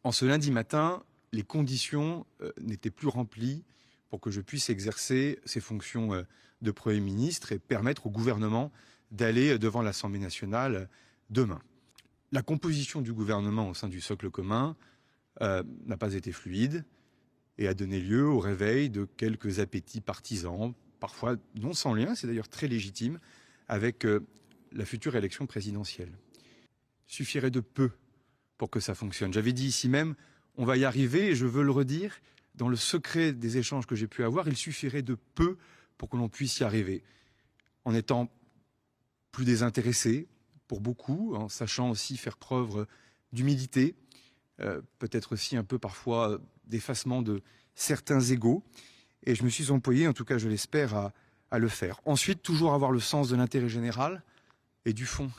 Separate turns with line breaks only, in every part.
En ce lundi matin, les conditions n'étaient plus remplies pour que je puisse exercer ces fonctions de Premier ministre et permettre au gouvernement d'aller devant l'Assemblée nationale demain. La composition du gouvernement au sein du socle commun n'a pas été fluide et a donné lieu au réveil de quelques appétits partisans, parfois non sans lien, c'est d'ailleurs très légitime, avec la future élection présidentielle. Il suffirait de peu pour que ça fonctionne. J'avais dit ici même, on va y arriver, et je veux le redire, dans le secret des échanges que j'ai pu avoir, il suffirait de peu pour que l'on puisse y arriver. En étant plus désintéressé pour beaucoup, en sachant aussi faire preuve d'humilité, peut-être aussi un peu parfois d'effacement de certains égos. Et je me suis employé, en tout cas je l'espère, à le faire. Ensuite, toujours avoir le sens de l'intérêt général et du fond.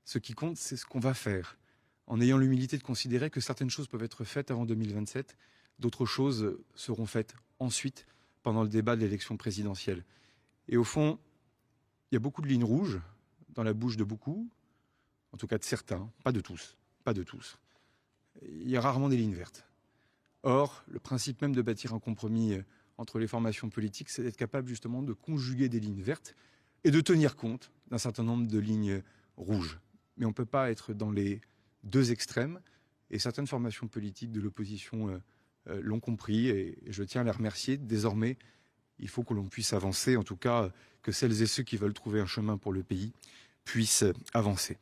Ce qui compte, c'est ce qu'on va faire, en ayant l'humilité de considérer que certaines choses peuvent être faites avant 2027, d'autres choses seront faites ensuite, pendant le débat de l'élection présidentielle. Et au fond, il y a beaucoup de lignes rouges dans la bouche de beaucoup, en tout cas de certains, pas de tous, pas de tous. Il y a rarement des lignes vertes. Or, le principe même de bâtir un compromis entre les formations politiques, c'est d'être capable justement de conjuguer des lignes vertes et de tenir compte d'un certain nombre de lignes rouges. Mais on ne peut pas être dans les deux extrêmes, et certaines formations politiques de l'opposition l'ont compris, et je tiens à les remercier. Désormais, il faut que l'on puisse avancer, en tout cas que celles et ceux qui veulent trouver un chemin pour le pays puissent avancer.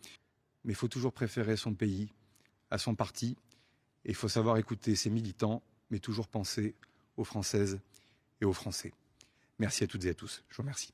Mais il faut toujours préférer son pays à son parti, et il faut savoir écouter ses militants, mais toujours penser aux Françaises et aux Français. Merci à toutes et à tous. Je vous remercie.